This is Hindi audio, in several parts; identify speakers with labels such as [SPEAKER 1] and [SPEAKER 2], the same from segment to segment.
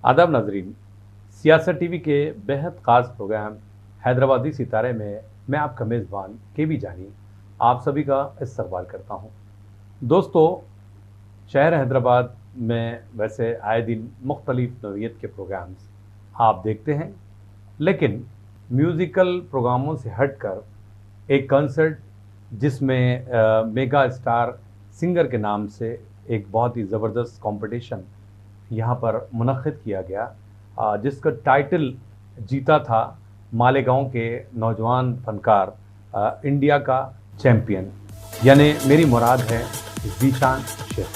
[SPEAKER 1] आदाब नाजरीन, सियासत टीवी के बेहद ख़ास प्रोग्राम हैदराबादी सितारे में मैं आपका मेज़बान के बी जानी आप सभी का इस्तकबाल करता हूँ। दोस्तों, शहर हैदराबाद में वैसे आए दिन मुख्तलिफ नौइयत के प्रोग्राम्स आप देखते हैं, लेकिन म्यूज़िकल प्रोग्रामों से हटकर एक कंसर्ट जिसमें मेगा स्टार सिंगर के नाम से एक बहुत ही ज़बरदस्त कंपटीशन यहाँ पर मुनक़्क़िद किया गया, जिसका टाइटल जीता था मालेगांव के नौजवान फ़नकार इंडिया का चैम्पियन, यानी मेरी मुराद है ज़ीशान शेख।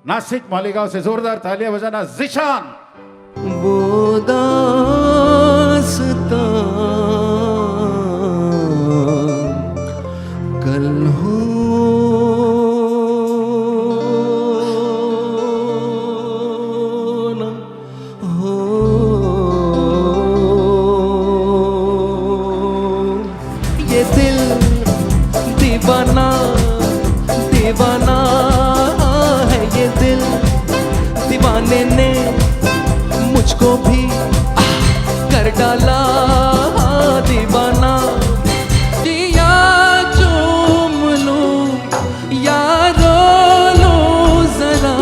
[SPEAKER 2] नासिक मालेगांव से जोरदार तालियां बजाना ज़ीशान।
[SPEAKER 3] वो दास्तां कल हो न हो, ये दिल दीवाना दीवाना दीवाने ने मुझको भी कर डाला दीवाना। या चूम लूं या रो लो जरा,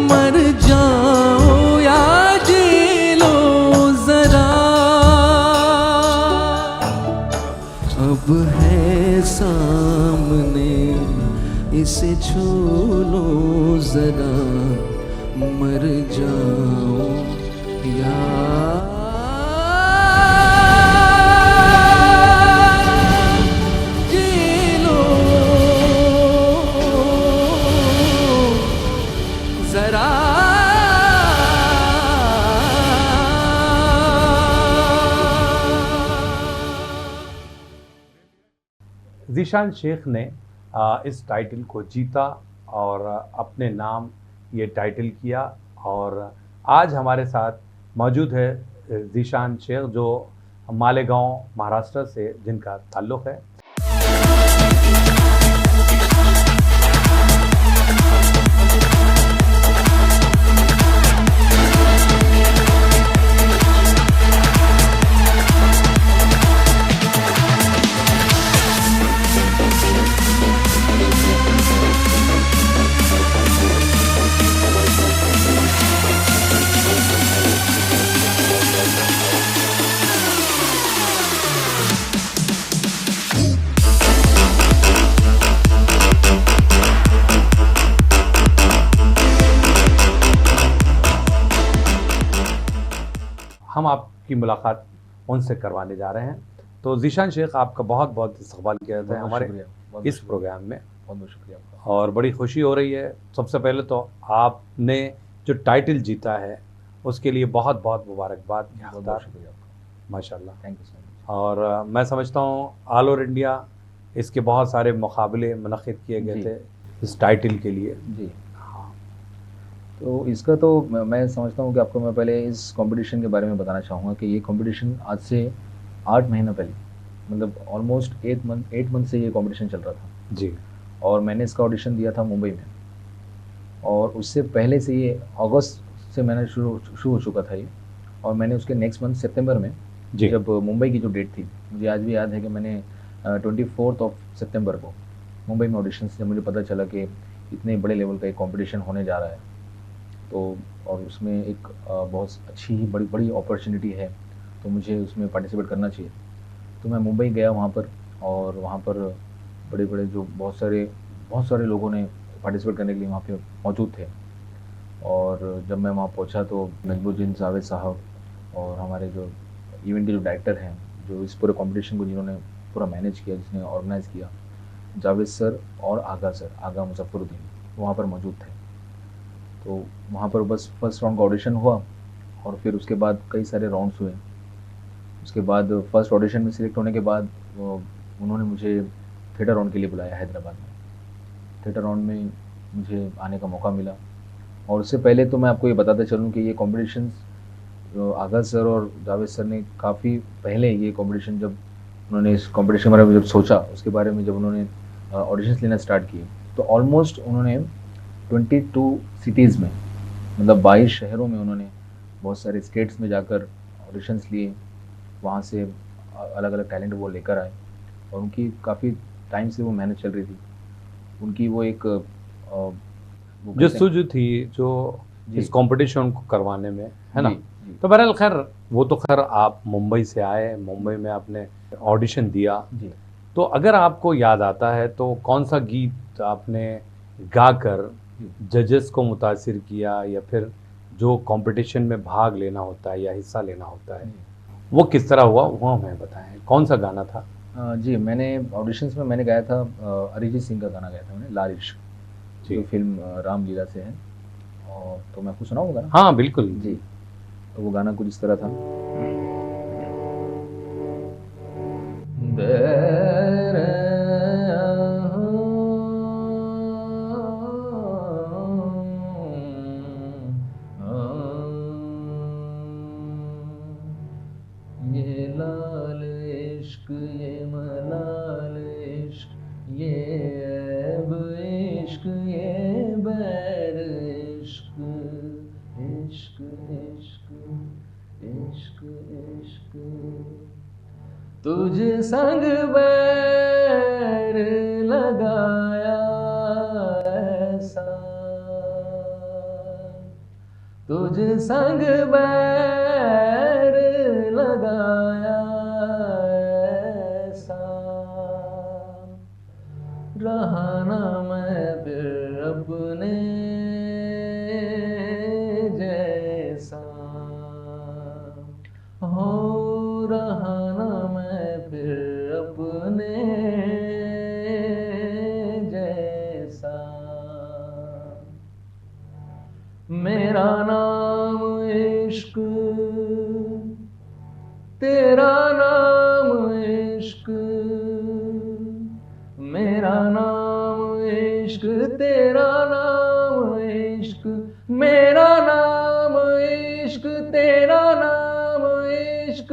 [SPEAKER 3] मर जाओ या जी लो जरा। अब है सामने इसे छू लो जरा, मर जाओ या जी लो जरा।
[SPEAKER 1] ज़ीशान शेख ने इस टाइटल को जीता और अपने नाम ये टाइटल किया, और आज हमारे साथ मौजूद है ज़ीशान शेख जो मालेगांव महाराष्ट्र से जिनका ताल्लुक़ है। हम आपकी मुलाकात उनसे करवाने जा रहे हैं। तो ज़ीशान शेख, आपका बहुत बहुत इस्तकबाल किया जाता है हमारे इस प्रोग्राम में।
[SPEAKER 4] बहुत बहुत शुक्रिया आपका।
[SPEAKER 1] और बड़ी खुशी हो रही है। सबसे पहले तो आपने जो टाइटल जीता है उसके लिए बहुत बहुत मुबारकबाद।
[SPEAKER 4] बहुत बहुत शुक्रिया आपका,
[SPEAKER 1] माशाल्लाह,
[SPEAKER 4] थैंक यू सो मच।
[SPEAKER 1] और मैं समझता हूँ ऑल ओवर इंडिया इसके बहुत सारे मुकाबले मुनक़्क़िद किए गए थे इस टाइटल के लिए।
[SPEAKER 4] जी हाँ, तो इसका तो मैं समझता हूँ कि आपको मैं पहले इस कंपटीशन के बारे में बताना चाहूँगा कि ये कंपटीशन आज से 8 महीना पहले, मतलब ऑलमोस्ट 8 मंथ से ये कंपटीशन चल रहा था
[SPEAKER 1] जी।
[SPEAKER 4] और मैंने इसका ऑडिशन दिया था मुंबई में, और उससे पहले से ये अगस्त से मैंने शुरू हो चुका था ये। और मैंने उसके नेक्स्ट मंथ सितंबर में
[SPEAKER 1] जी।
[SPEAKER 4] जब मुंबई की जो डेट थी, मुझे आज भी याद है कि मैंने 24 सितंबर को मुंबई में ऑडिशन से जब मुझे पता चला कि इतने बड़े लेवल का एक कंपटीशन होने जा रहा है, तो और उसमें एक बहुत अच्छी ही बड़ी अपॉर्चुनिटी है, तो मुझे उसमें पार्टिसिपेट करना चाहिए। तो मैं मुंबई गया वहाँ पर, और वहाँ पर बड़े जो बहुत सारे लोगों ने पार्टिसिपेट करने के लिए वहाँ पे मौजूद थे। और जब मैं वहाँ पहुँचा तो नजमुद्दीन जावेद साहब और हमारे जो इवेंट के जो डायरेक्टर हैं, जो इस पूरे कंपटीशन को जिन्होंने पूरा मैनेज किया, जिसने ऑर्गेनाइज़ किया, जावेद सर और आगा मुजफ्फरुद्दीन वहाँ पर मौजूद थे। तो वहाँ पर बस फर्स्ट राउंड का ऑडिशन हुआ, और फिर उसके बाद कई सारे राउंड्स हुए। उसके बाद फर्स्ट ऑडिशन में सिलेक्ट होने के बाद उन्होंने मुझे थिएटर राउंड के लिए बुलाया हैदराबाद में। थिएटर राउंड में मुझे आने का मौका मिला। और उससे पहले तो मैं आपको ये बताता चलूँ कि ये कॉम्पिटिशन्स आगाज़ सर और जावेद सर ने काफ़ी पहले ये कॉम्पिटिशन, जब उन्होंने इस कॉम्पिटिशन के बारे में जब सोचा, उसके बारे में जब उन्होंने ऑडिशंस लेना स्टार्ट किए, तो ऑलमोस्ट उन्होंने 22 सिटीज़ में, मतलब 22 शहरों में उन्होंने बहुत सारे स्टेट्स में जाकर ऑडिशंस लिए। वहाँ से अलग अलग टैलेंट वो लेकर आए और उनकी काफ़ी टाइम से वो मेहनत चल रही थी। उनकी वो एक वो कहते हैं-
[SPEAKER 1] जस्तुजू थी जो
[SPEAKER 4] जी।
[SPEAKER 1] इस कंपटीशन को करवाने में, है ना।
[SPEAKER 4] जी, जी।
[SPEAKER 1] तो बहरहाल खैर वो तो खैर आप मुंबई से आए, मुंबई में आपने ऑडिशन दिया,
[SPEAKER 4] जी।
[SPEAKER 1] तो अगर आपको याद आता है तो कौन सा गीत आपने गाकर जजेस को मुतासिर किया, या फिर जो कंपटीशन में भाग लेना होता है या हिस्सा लेना होता है वो किस तरह हुआ, वो हमें बताएं। कौन सा गाना था?
[SPEAKER 4] जी, मैंने ऑडिशंस में मैंने गाया था अरिजीत सिंह का गाना गाया था मैंने, लाल इश्क,
[SPEAKER 1] जी।
[SPEAKER 4] जो फिल्म रामलीला से है। और तो मैं आपको सुनाऊंगा ना?
[SPEAKER 1] हाँ बिल्कुल
[SPEAKER 4] जी। तो वो गाना कुछ इस तरह था। ये लाल इश्क, ये मलाल इश्क, ये ऐब इश्क, ये बैर इश्क, इश्क इश्क इश्क इश्क, तुझ संग बैर लगाया ऐसा, तुझ संग बैर लगाया ऐसा, रहा ना मैं फिर अपने जैसा, हो रहा ना मैं फिर अपने जैसा, मेरा नाम इश्क, तेरा नाम इश्क, मेरा नाम इश्क, तेरा नाम इश्क, मेरा नाम इश्क, तेरा नाम इश्क,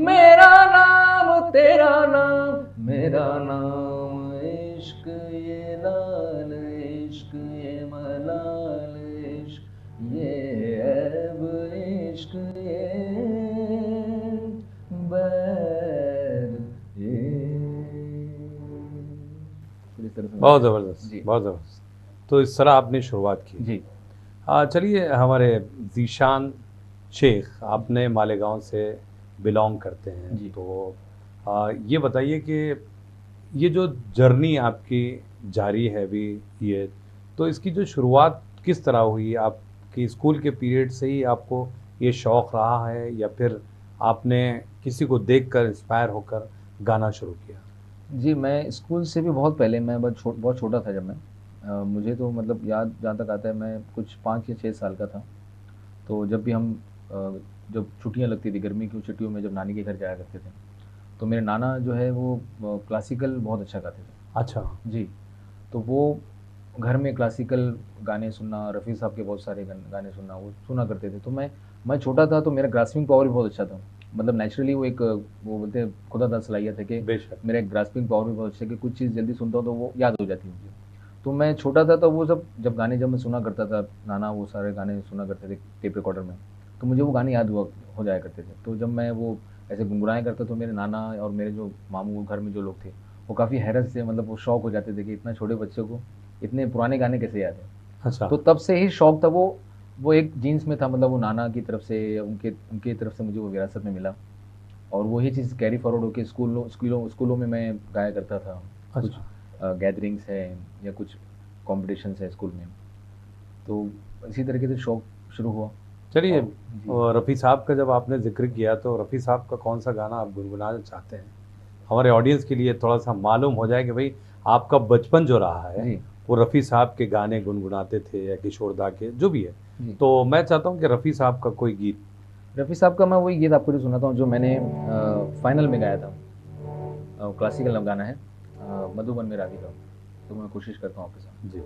[SPEAKER 4] मेरा नाम तेरा नाम, मेरा नाम इश्क, ये लाल इश्क, ये मलाल इश्क, ये ऐब इश्क, ये बैर इश्क।
[SPEAKER 1] बहुत ज़बरदस्त,
[SPEAKER 4] जी।
[SPEAKER 1] बहुत ज़बरदस्त। तो इस तरह आपने शुरुआत की।
[SPEAKER 4] जी।
[SPEAKER 1] चलिए, हमारे ज़ीशान शेख, आपने मालेगांव से बिलोंग करते हैं,
[SPEAKER 4] जी।
[SPEAKER 1] तो ये बताइए कि ये जो जर्नी आपकी जारी है अभी, ये तो इसकी जो शुरुआत किस तरह हुई? आपकी स्कूल के पीरियड से ही आपको ये शौक़ रहा है, या फिर आपने किसी को देखकर इंस्पायर होकर गाना शुरू किया?
[SPEAKER 4] जी, मैं स्कूल से भी बहुत पहले, मैं बहुत छोटा था जब मैं, मुझे तो मतलब याद जहाँ तक आता है, मैं कुछ 5 या 6 साल का था। तो जब भी हम जब छुट्टियाँ लगती थी, गर्मी की छुट्टियों में जब नानी के घर जाया करते थे, तो मेरे नाना जो है वो क्लासिकल बहुत अच्छा गाते थे।
[SPEAKER 1] अच्छा।
[SPEAKER 4] जी। तो वो घर में क्लासिकल गाने सुनना, रफ़ी साहब के बहुत सारे गाने सुनना, वो सुना करते थे। तो मैं छोटा था, तो मेरा ग्रास्पिंग पावर भी बहुत अच्छा था। मतलब नेचुरली वो एक, वो बोलते हैं खुदा सलाहियत है कि
[SPEAKER 1] बेशक।
[SPEAKER 4] मेरा एक ग्रास्पिंग पावर भी बहुत अच्छा है कि कुछ चीज़ जल्दी सुनता हूँ तो वो याद हो जाती है मुझे। तो मैं छोटा था, तो वो जब गाने जब मैं सुना करता था, नाना वो सारे गाने सुना करते थे टेप रिकॉर्डर में, तो मुझे वो गाने याद हो जाया करते थे। तो जब मैं वो ऐसे गुनगुनाया करता, तो मेरे नाना और मेरे जो मामू घर में जो लोग थे, वो काफ़ी हैरत से, मतलब वो शौक हो जाते थे कि इतना छोटे बच्चे को इतने पुराने गाने कैसे याद है।
[SPEAKER 1] अच्छा।
[SPEAKER 4] तो तब से ही शौक था, वो एक जीन्स में था, मतलब वो नाना की तरफ से या उनके तरफ से मुझे वो विरासत में मिला, और वही चीज़ कैरी फॉरवर्ड होकर स्कूलों में मैं गाया करता था। कुछ गैदरिंग्स है या कुछ कॉम्पिटिशन्स है स्कूल में, तो इसी तरीके से शौक शुरू हुआ।
[SPEAKER 1] चलिए,
[SPEAKER 4] जी।
[SPEAKER 1] और रफ़ी साहब का जब आपने ज़िक्र किया, तो रफ़ी साहब का कौन सा गाना आप गुनगुनाना चाहते हैं? हमारे ऑडियंस के लिए थोड़ा सा मालूम हो जाए कि भाई आपका बचपन जो रहा है
[SPEAKER 4] जी।
[SPEAKER 1] वो रफ़ी साहब के गाने गुनगुनाते थे या किशोरदा के, जो भी है।
[SPEAKER 4] जी।
[SPEAKER 1] तो मैं चाहता हूँ कि रफ़ी साहब का कोई गीत।
[SPEAKER 4] रफ़ी साहब का मैं वही गीत आपको जो सुनाता हूँ, जो मैंने फाइनल में गाया था, क्लासिकल गाना है, मधुबन में राधिका। तो मैं कोशिश करता हूँ आपके साथ।
[SPEAKER 1] जी।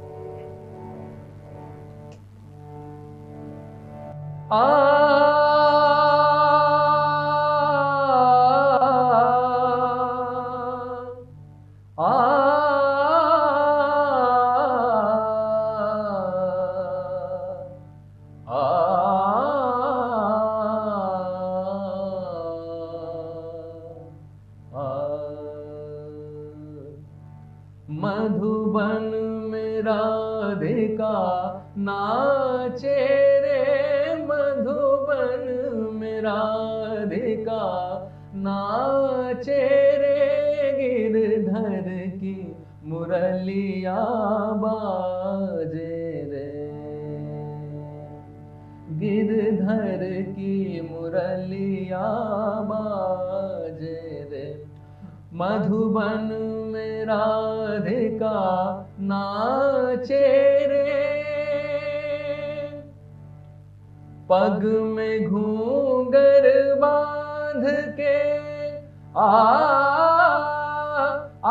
[SPEAKER 3] मधुबन में राधिका नाचे रे, मधुबन में राधिका नाचे रे, गिरधर की मुरलिया बाजे रे, गिरधर की मुरलिया बाजे रे, मधुबन में राधिका नाचे रे, पग में घूंघर बांध के आ आ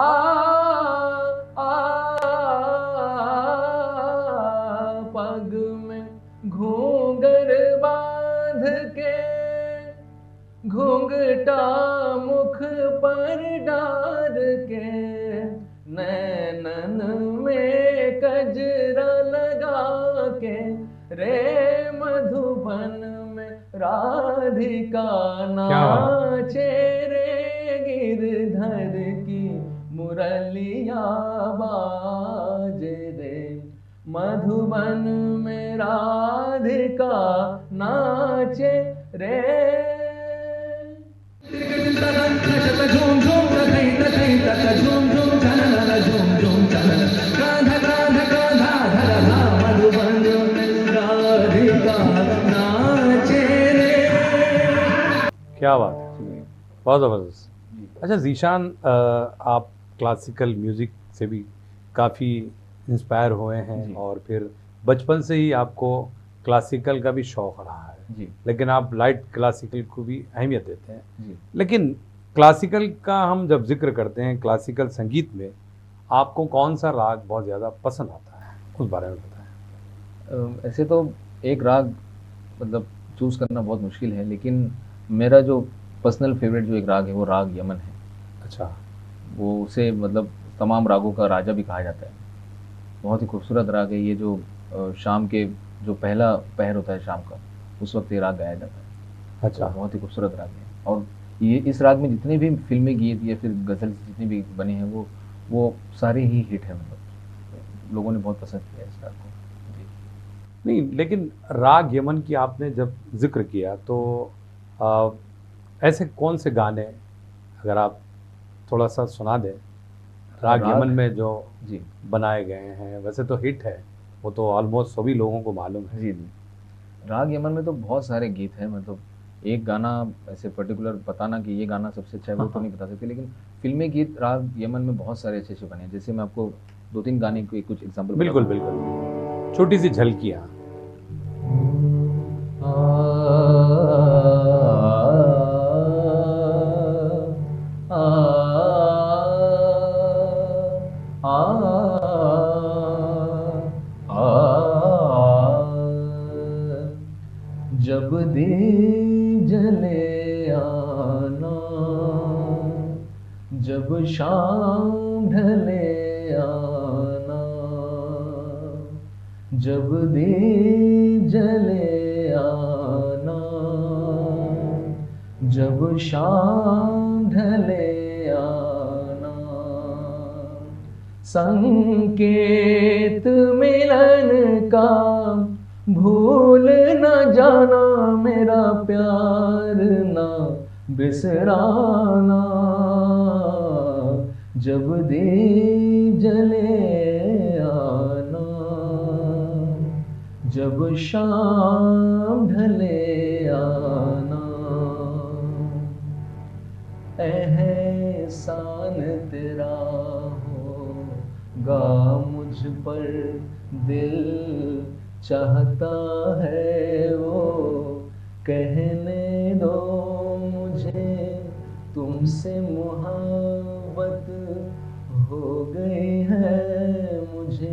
[SPEAKER 3] आ पग में घूंघर बांध के, घूंघटा मुख पर डार के, नैनन में कजरा लगा के रे, मधुबन में राधिका नाचे रे, गिरधर की मुरलिया बाजे रे, मधुबन में राधिका नाचे रे। झूम झूम तकई तक झूम झूम चलन झूम झूम चलन, कांधा कांधा कांधा धरा, मधुबन में राधिका नाचे रे।
[SPEAKER 1] क्या बात है, बहुत ज़बरदस्त। अच्छा ज़ीशान, आप क्लासिकल म्यूज़िक से भी काफ़ी इंस्पायर हुए हैं
[SPEAKER 4] जी।
[SPEAKER 1] और फिर बचपन से ही आपको क्लासिकल का भी शौक़ रहा है,
[SPEAKER 4] जी
[SPEAKER 1] लेकिन आप लाइट क्लासिकल को भी अहमियत देते हैं।
[SPEAKER 4] जी।
[SPEAKER 1] लेकिन क्लासिकल का हम जब जिक्र करते हैं, क्लासिकल संगीत में आपको कौन सा राग बहुत ज़्यादा पसंद आता है, उस बारे में बताएं।
[SPEAKER 4] ऐसे तो एक राग मतलब चूज़ करना बहुत मुश्किल है, लेकिन मेरा जो पर्सनल फेवरेट जो एक राग है वो राग यमन है।
[SPEAKER 1] अच्छा।
[SPEAKER 4] वो उसे मतलब तमाम रागों का राजा भी कहा जाता है। बहुत ही खूबसूरत राग है ये, जो शाम के जो पहला पहर होता है शाम का, उस वक्त ये राग गाया जाता है।
[SPEAKER 1] अच्छा।
[SPEAKER 4] तो बहुत ही खूबसूरत राग है, और ये इस राग में जितने भी फिल्मी गीत या फिर गज़ल जितनी भी बने हैं वो सारे ही हिट हैं। मतलब लोगों ने बहुत पसंद किया इस राग को। जी।
[SPEAKER 1] नहीं, लेकिन राग यमन की आपने जब जिक्र किया तो ऐसे कौन से गाने अगर आप थोड़ा सा सुना दें राग यमन में जो
[SPEAKER 4] जी
[SPEAKER 1] बनाए गए हैं। वैसे तो हिट है, वो तो ऑलमोस्ट सभी लोगों को मालूम है।
[SPEAKER 4] जी जी। राग यमन में तो बहुत सारे गीत हैं, मतलब एक गाना ऐसे पर्टिकुलर बताना कि ये गाना सबसे अच्छा है वो तो नहीं बता सकते, लेकिन फिल्मी गीत राग यमन में बहुत सारे अच्छे अच्छे बने हैं। जैसे मैं आपको 2-3 गाने के कुछ एग्जांपल
[SPEAKER 1] बिल्कुल बिल्कुल, छोटी सी झलकियाँ।
[SPEAKER 3] जब दिन जले आना, जब शाम ढले आना, जब दिन जले आना, जब शाम ढले आना, संकेत मिलन का भूल न जाना, मेरा प्यार ना बिसराना, जब दीप जले आना, जब शाम ढले आना, एहसान तेरा होगा मुझ पर, दिल चाहता है वो कहने दो मुझे, तुमसे मोहब्बत
[SPEAKER 4] हो गई है मुझे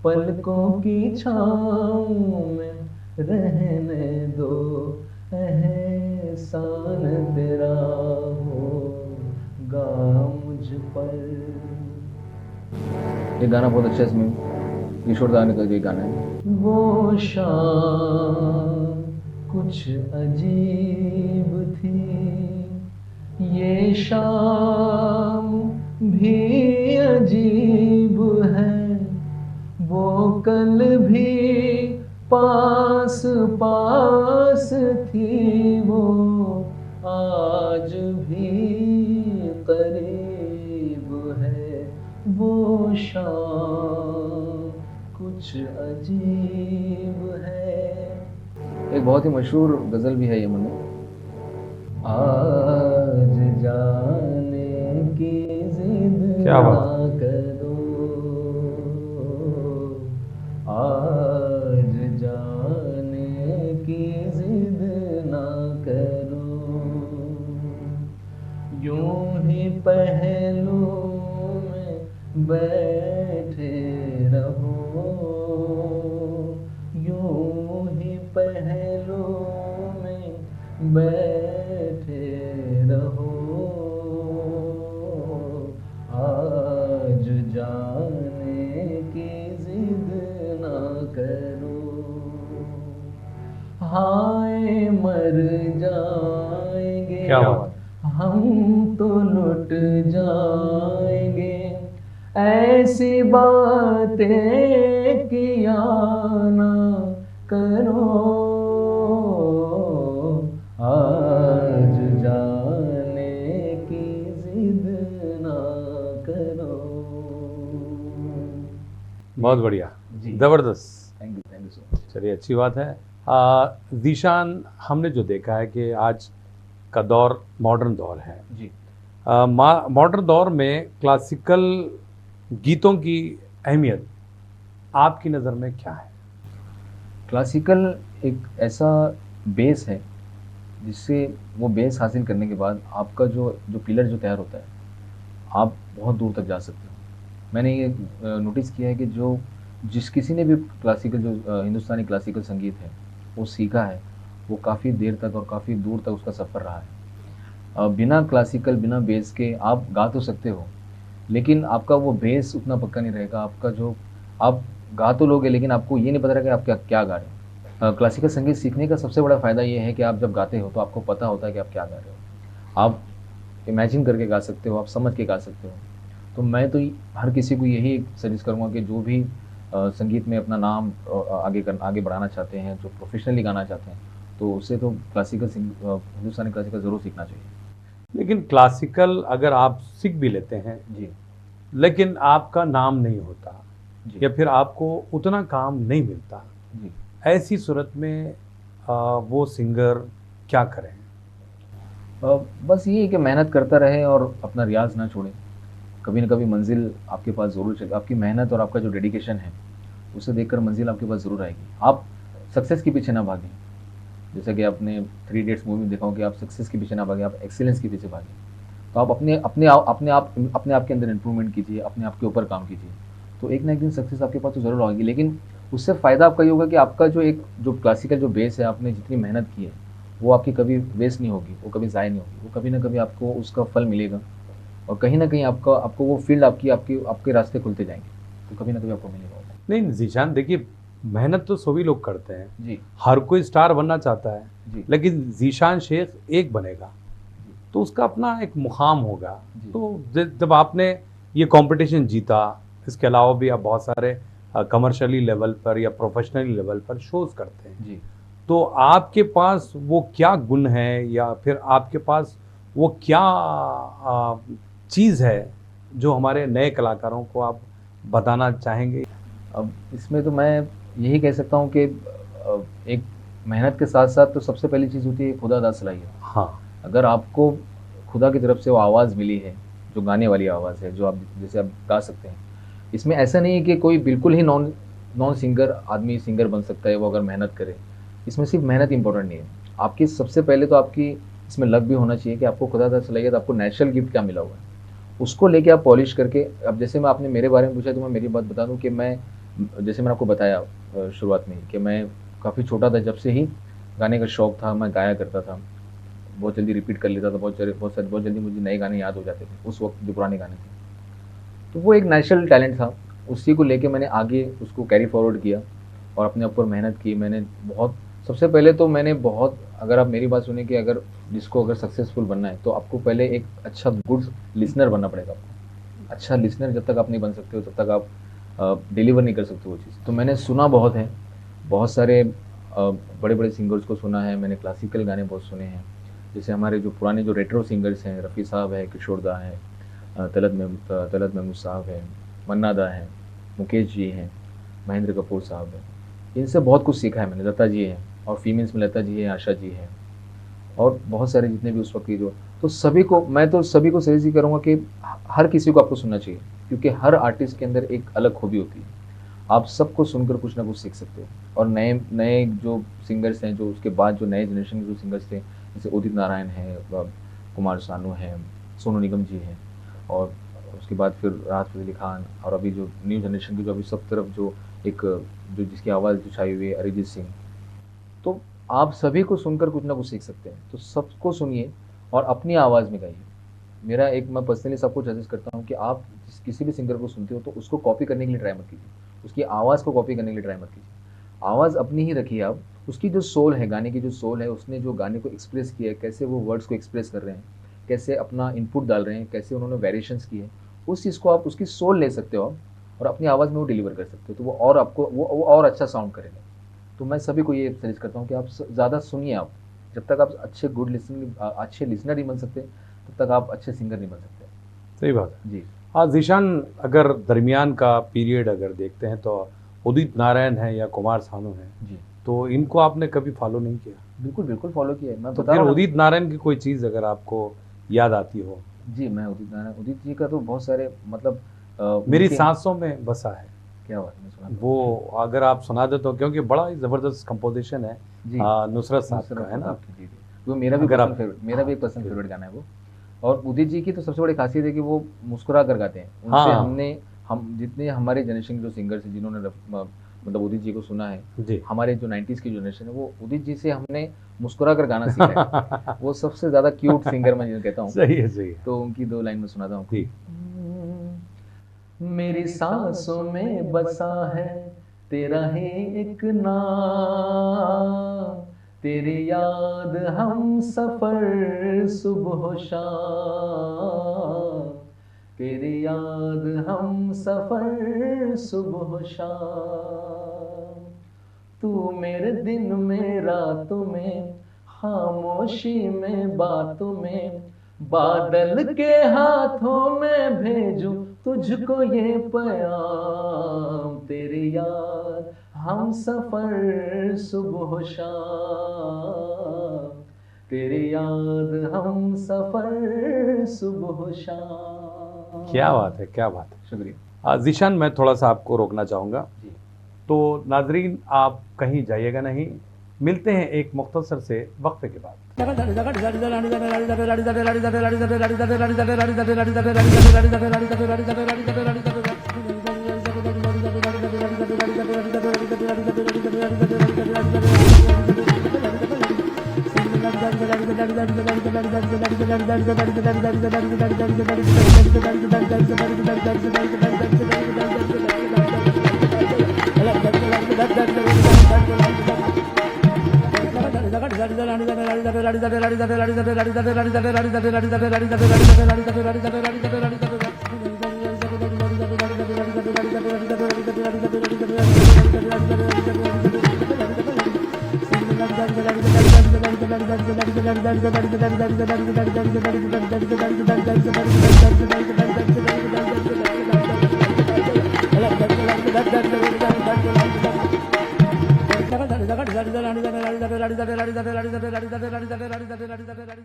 [SPEAKER 4] पलकों की छाँव में रहने दो, एहसान तेरा होगा मुझ पर। ये गाना बहुत अच्छा है, इसमें किशोर दा ने का ये गाना है। वो शाम कुछ अजीब थी, ये शाम भी अजीब है, वो कल भी पास पास थी, वो आज भी करीब है, वो शाम कुछ अजीब है। एक बहुत ही मशहूर गज़ल भी है ये मन्नू। आज जाने की जिद
[SPEAKER 1] क्या बात।
[SPEAKER 4] ना करो, आज जाने की जिद ना करो, यूं ही पहलू में बैठे रहो, यूं ही पहलू में बैठे रहो, आज जाने की जिद ना करो, हाय मर जाएंगे
[SPEAKER 1] क्या बात।
[SPEAKER 4] हम तो लुट जाएंगे, ऐसी बातें किया ना करो, आज जाने की जिद ना करो।
[SPEAKER 1] बहुत बढ़िया,
[SPEAKER 4] जी।
[SPEAKER 1] ज़बरदस्त।
[SPEAKER 4] Thank you so much.
[SPEAKER 1] चलिए, अच्छी बात है। ज़ीशान, हमने जो देखा है कि आज का दौर मॉडर्न दौर है।
[SPEAKER 4] जी।
[SPEAKER 1] मॉडर्न दौर में क्लासिकल गीतों की अहमियत आपकी नज़र में क्या है?
[SPEAKER 4] क्लासिकल एक ऐसा बेस है जिससे वो बेस हासिल करने के बाद आपका जो पिलर जो तैयार होता है, आप बहुत दूर तक जा सकते हो। मैंने ये नोटिस किया है कि जिस किसी ने भी क्लासिकल हिंदुस्तानी क्लासिकल संगीत है वो सीखा है, वो काफ़ी देर तक और काफ़ी दूर तक उसका सफ़र रहा है। बिना क्लासिकल, बिना बेस के आप गा तो सकते हो, लेकिन आपका वो बेस उतना पक्का नहीं रहेगा। आपका जो आप गा तो लोगे, लेकिन आपको ये नहीं पता रहेगा आप क्या गा रहे हो। क्लासिकल संगीत सीखने का सबसे बड़ा फ़ायदा ये है कि आप जब गाते हो तो आपको पता होता है कि आप क्या गा रहे हो। आप इमेजिन करके गा सकते हो, आप समझ के गा सकते हो। तो मैं तो हर किसी को यही सजेस्ट करूँगा कि जो भी संगीत में अपना नाम आगे बढ़ाना चाहते हैं, जो प्रोफेशनली गाना चाहते हैं, तो उससे तो हिंदुस्तानी क्लासिकल ज़रूर सीखना चाहिए।
[SPEAKER 1] लेकिन क्लासिकल अगर आप सीख भी लेते हैं
[SPEAKER 4] जी
[SPEAKER 1] लेकिन आपका नाम नहीं होता
[SPEAKER 4] जी
[SPEAKER 1] या फिर आपको उतना काम नहीं मिलता,
[SPEAKER 4] जी।
[SPEAKER 1] ऐसी सूरत में वो सिंगर क्या करें?
[SPEAKER 4] बस ये है कि मेहनत करता रहे और अपना रियाज ना छोड़े। कभी ना कभी मंजिल आपके पास ज़रूर चले। आपकी मेहनत और आपका जो डेडिकेशन है उसे देखकर मंजिल आपके पास ज़रूर आएगी। आप सक्सेस के पीछे ना भागें। जैसा कि आपने 3 इडियट्स मूवी में देखा हो कि आप सक्सेस के पीछे ना भागें, आप एक्सीलेंस के पीछे भागें। तो आप अपने आप के अंदर इम्प्रूवमेंट कीजिए, अपने आप के ऊपर काम कीजिए, तो एक ना एक दिन सक्सेस आपके पास तो ज़रूर आएगी। लेकिन उससे फ़ायदा आपका ये होगा कि आपका जो क्लासिकल जो बेस है, आपने जितनी मेहनत की है वो आपकी कभी वेस्ट नहीं होगी, वो कभी ज़ाया नहीं होगी, वो कभी ना कभी आपको उसका फल मिलेगा। और कहीं ना कहीं आपको वो फील्ड आपके रास्ते खुलते जाएंगे, तो कभी ना कभी आपको मिलेगा।
[SPEAKER 1] नहीं ज़ीशान, देखिए मेहनत तो सभी लोग करते हैं,
[SPEAKER 4] जी
[SPEAKER 1] हर कोई स्टार बनना चाहता है,
[SPEAKER 4] जी
[SPEAKER 1] लेकिन ज़ीशान शेख एक बनेगा तो उसका अपना एक मुकाम होगा।
[SPEAKER 4] जी।
[SPEAKER 1] तो जब आपने ये कंपटीशन जीता, इसके अलावा भी आप बहुत सारे कमर्शियली लेवल पर या प्रोफेशनली लेवल पर शोज़ करते हैं,
[SPEAKER 4] जी।
[SPEAKER 1] तो आपके पास वो क्या गुण है या फिर आपके पास वो क्या चीज़ है जो हमारे नए कलाकारों को आप बताना चाहेंगे?
[SPEAKER 4] अब इसमें तो मैं यही कह सकता हूँ कि एक मेहनत के साथ साथ तो सबसे पहली चीज़ होती है खुदा दा सलाहियत।
[SPEAKER 1] हाँ,
[SPEAKER 4] अगर आपको खुदा की तरफ से वो आवाज़ मिली है, जो गाने वाली आवाज़ है, जो आप जैसे आप गा सकते हैं, इसमें ऐसा नहीं है कि कोई बिल्कुल ही नॉन सिंगर आदमी सिंगर बन सकता है वो अगर मेहनत करे। इसमें सिर्फ मेहनत इंपॉर्टेंट नहीं है, आपकी सबसे पहले तो आपकी इसमें लक भी होना चाहिए कि आपको खुदा दा सलाहियत, आपको नेचुरल गिफ्ट क्या मिला हुआ है, उसको लेके आप पॉलिश करके, अब जैसे मैं आपने मेरे बारे में पूछा तो मैं मेरी बात बता दूं कि मैं, जैसे मैंने आपको बताया शुरुआत में ही कि मैं काफ़ी छोटा था, जब से ही गाने का शौक़ था, मैं गाया करता था, बहुत जल्दी रिपीट कर लेता था, बहुत जल्दी मुझे नए गाने याद हो जाते थे उस वक्त जो पुराने गाने थे। तो वो एक नेचुरल टैलेंट था, उसी को लेके मैंने आगे उसको कैरी फॉरवर्ड किया और अपने ऊपर मेहनत की। मैंने बहुत, सबसे पहले तो मैंने बहुत, अगर आप मेरी बात सुने कि अगर जिसको अगर सक्सेसफुल बनना है तो आपको पहले एक अच्छा गुड लिसनर बनना पड़ेगा। आपको अच्छा लिसनर जब तक आप नहीं बन सकते हो तब तक आप डिलीवर नहीं कर सकते वो चीज़। तो मैंने सुना बहुत है, बहुत सारे बड़े बड़े सिंगर्स को सुना है मैंने, क्लासिकल गाने बहुत सुने हैं, जैसे हमारे जो पुराने जो रेट्रो सिंगर्स हैं, रफ़ी साहब है, किशोर दा है, तलत महमूद साहब है, मन्ना दा है, मुकेश जी हैं, महेंद्र कपूर साहब हैं, इनसे बहुत कुछ सीखा है मैंने। लता जी हैं, और फीमेल्स में लता जी है, आशा जी हैं, और बहुत सारे जितने भी उस वक्त की जो, तो सभी को, मैं तो सभी को सजेस्ट ही करूँगा कि हर किसी को आपको सुनना चाहिए, क्योंकि हर आर्टिस्ट के अंदर एक अलग खूबी होती है। आप सबको सुनकर कुछ ना कुछ सीख सकते हो। और नए नए जो सिंगर्स हैं, जो उसके बाद जो नए जनरेशन के जो सिंगर्स थे, जैसे उदित नारायण है, कुमार सानू है, सोनू निगम जी हैं, और उसके बाद फिर राहत फ़तेह अली खान, और अभी जो न्यू जनरेशन की जो अभी सब तरफ जो एक जो जिसकी आवाज़ जो छाई हुई है, अरिजीत सिंह। तो आप सभी को सुनकर कुछ ना कुछ सीख सकते हैं, तो सबको सुनिए और अपनी आवाज़ में गाइए। मेरा एक, मैं पर्सनली सबको सजेस्ट करता हूँ कि आप किसी भी सिंगर को सुनते हो तो उसको कॉपी करने के लिए ट्राई मत कीजिए, उसकी आवाज़ को कॉपी करने के लिए ट्राई मत कीजिए। आवाज़ अपनी ही रखिए आप, उसकी जो सोल है, गाने की जो सोल है, उसने जो गाने को एक्सप्रेस किया है, कैसे वो वर्ड्स को एक्सप्रेस कर रहे हैं, कैसे अपना इनपुट डाल रहे हैं, कैसे उन्होंने वेरिएशंस किए, उस चीज़ को आप, उसकी सोल ले सकते हो आप और अपनी आवाज़ में वो डिलीवर कर सकते हो, तो वो और आपको वो और अच्छा साउंड करेगा। तो मैं सभी को ये सजेस्ट करता हूँ कि आप ज़्यादा सुनिए। आप जब तक आप अच्छे अच्छे लिसनर नहीं बन सकते तब तक आप अच्छे सिंगर नहीं बन सकते।
[SPEAKER 1] सही बात है
[SPEAKER 4] जी
[SPEAKER 1] हाँ। ज़ीशान, अगर दरमियान का पीरियड अगर देखते हैं तो उदित नारायण है या कुमार सानू है,
[SPEAKER 4] जी,
[SPEAKER 1] तो इनको आपने कभी फॉलो नहीं किया?
[SPEAKER 4] बिल्कुल बिल्कुल फॉलो किया है। मैं
[SPEAKER 1] तो
[SPEAKER 4] बता
[SPEAKER 1] फिर
[SPEAKER 4] रहा हूँ
[SPEAKER 1] उदित नारायण की कोई चीज़ अगर आपको याद आती हो?
[SPEAKER 4] जी, मैं उदित जी का तो बहुत सारे, मतलब
[SPEAKER 1] मेरी
[SPEAKER 4] उनके-
[SPEAKER 1] सांसों में बसा है,
[SPEAKER 4] क्या बात है, मैं सुना
[SPEAKER 1] वो अगर आप सुना दे तो, क्योंकि बड़ा ही ज़बरदस्त कंपोजिशन है
[SPEAKER 4] जी,
[SPEAKER 1] नुसरत साहब
[SPEAKER 4] नुसरत
[SPEAKER 1] का, है ना?
[SPEAKER 4] जी, जी। वो मेरा भी
[SPEAKER 1] अगर
[SPEAKER 4] पसंद
[SPEAKER 1] आप-
[SPEAKER 4] फेवरेट, मेरा भी
[SPEAKER 1] हाँ,
[SPEAKER 4] पसंद
[SPEAKER 1] बिल्कुल।
[SPEAKER 4] फेवरेट गाना है वो। और उदित जी की तो सबसे बड़ी खासियत है कि वो मुस्कुरा कर गाते हैं। उनसे
[SPEAKER 1] हाँ।
[SPEAKER 4] हम जितने हमारे जनरेशन के जो सिंगर्स हैं जिन्होंने मतलब उदित जी को सुना है,
[SPEAKER 1] जी।
[SPEAKER 4] हमारे जो 90s की जनरेशन है, वो उदित जी से हमने मुस्कुरा कर गाना सीखा है। वो सबसे ज़्यादा क्यूट सिंगर मैं जिन्हें कहता हूँ।
[SPEAKER 1] सही है, सही है।
[SPEAKER 4] तो उनकी 2 लाइन में सुनाता हूँ।
[SPEAKER 1] जी।
[SPEAKER 3] मेरी सांसों में बसा है तेरा ही एक नाम, तेरी याद हम सफर सुबह शाम, तेरी याद हम सफर सुबह शाम। तू मेरे दिन में रातों में, खामोशी में बातों में, बादल के हाथों में भेजूं तुझको ये पैगाम, तेरी याद हम सफर सुबह शाम, तेरी याद हम सफर सुबह शाम।
[SPEAKER 1] क्या बात है, क्या बात है।
[SPEAKER 4] शुक्रिया।
[SPEAKER 1] ज़ीशान, मैं थोड़ा सा आपको रोकना चाहूँगा।
[SPEAKER 4] जी,
[SPEAKER 1] तो नाजरीन, आप कहीं जाइएगा नहीं, मिलते हैं एक मुख्तसर से वक्फे के बाद।